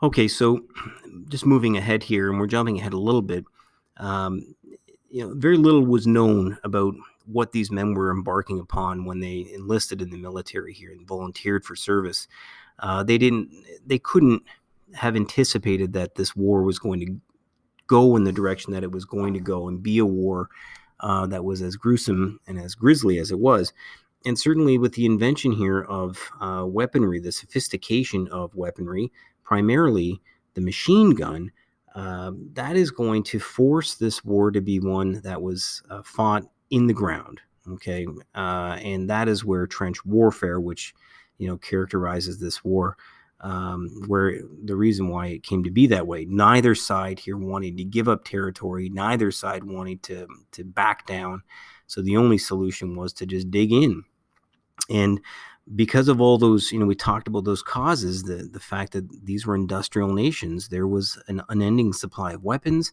Okay, so just moving ahead here, and we're jumping ahead a little bit. Um, very little was known about what these men were embarking upon when they enlisted in the military here and volunteered for service. They couldn't have anticipated that this war was going to go in the direction that it was going to go and be a war that was as gruesome and as grisly as it was. And certainly with the invention here of weaponry, the sophistication of weaponry, primarily the machine gun, that is going to force this war to be one that was fought in the ground. Okay, and that is where trench warfare, which characterizes this war, where the reason why it came to be that way. Neither side here wanting to give up territory. Neither side wanting to back down. So the only solution was to just dig in. And because of all those, we talked about those causes, the fact that these were industrial nations, there was an unending supply of weapons.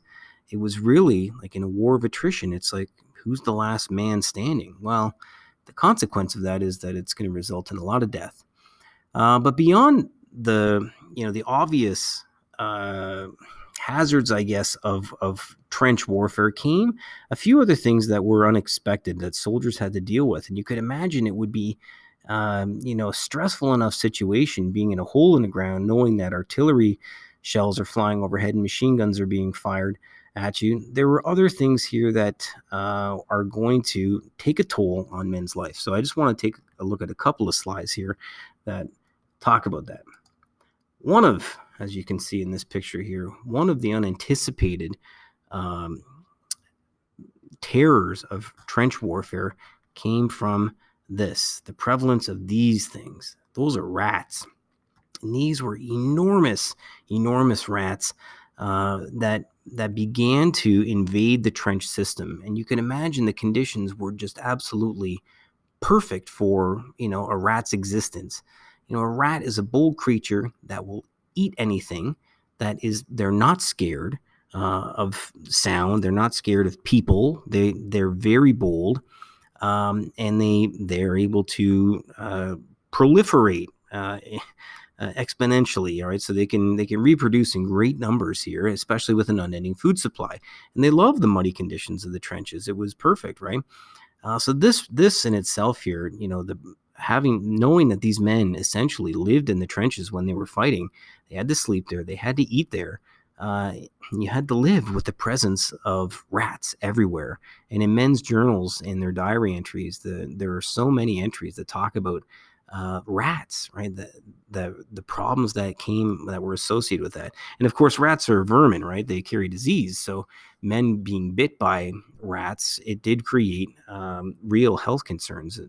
It was really like in a war of attrition. It's like, who's the last man standing? Well, the consequence of that is that it's going to result in a lot of death. But beyond the obvious uh, hazards, I guess, of trench warfare came a few other things that were unexpected that soldiers had to deal with. And you could imagine it would be, a stressful enough situation being in a hole in the ground, knowing that artillery shells are flying overhead and machine guns are being fired at you. There were other things here that are going to take a toll on men's life. So I just want to take a look at a couple of slides here that talk about that. One of, as you can see in this picture here, one of the unanticipated um, terrors of trench warfare came from the prevalence of these things. Those are rats. And these were enormous, enormous rats that began to invade the trench system. And you can imagine the conditions were just absolutely perfect for a rat's existence. A rat is a bold creature that will eat anything. They're not scared of sound. They're not scared of people. They're very bold, and they're able to proliferate exponentially. All right, so they can reproduce in great numbers here, especially with an unending food supply. And they love the muddy conditions of the trenches. It was perfect, right? So this in itself here, knowing that these men essentially lived in the trenches when they were fighting, they had to sleep there, they had to eat there. You had to live with the presence of rats everywhere. And in men's journals, in their diary entries, there are so many entries that talk about rats, right? The problems that were associated with that. And of course, rats are vermin, right? They carry disease. So men being bit by rats, it did create real health concerns.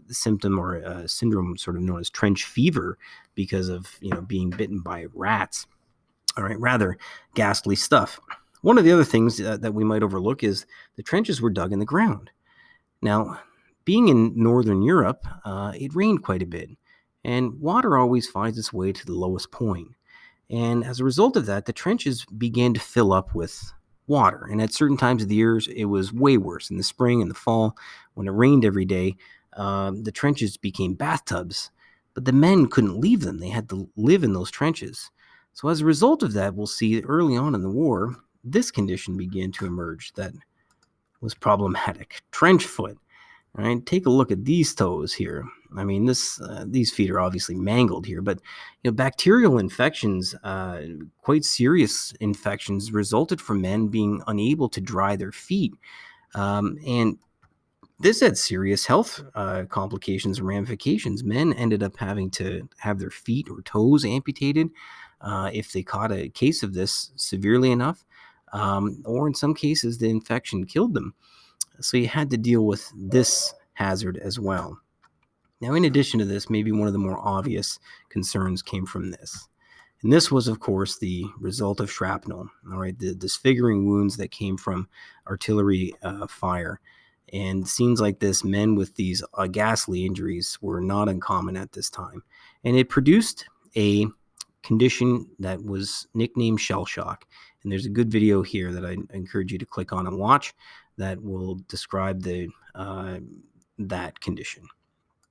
Symptom or syndrome sort of known as trench fever because of being bitten by rats. All right, rather ghastly stuff. One of the other things that we might overlook is the trenches were dug in the ground. Now, being in Northern Europe, it rained quite a bit, and water always finds its way to the lowest point. And as a result of that, the trenches began to fill up with water. And at certain times of the years, it was way worse. In the spring and the fall, when it rained every day, the trenches became bathtubs. But the men couldn't leave them, they had to live in those trenches. So, as a result of that, we'll see that early on in the war, this condition began to emerge that was problematic. Trench foot. Right? Take a look at these toes here. I mean, these feet are obviously mangled here, but bacterial infections, quite serious infections, resulted from men being unable to dry their feet, and this had serious health complications and ramifications. Men ended up having to have their feet or toes amputated if they caught a case of this severely enough, or in some cases, the infection killed them. So you had to deal with this hazard as well. Now, in addition to this, maybe one of the more obvious concerns came from this. And this was, of course, the result of shrapnel, all right, the disfiguring wounds that came from artillery fire. And scenes like this, men with these ghastly injuries were not uncommon at this time. And it produced a condition that was nicknamed shell shock. And there's a good video here that I encourage you to click on and watch that will describe that condition.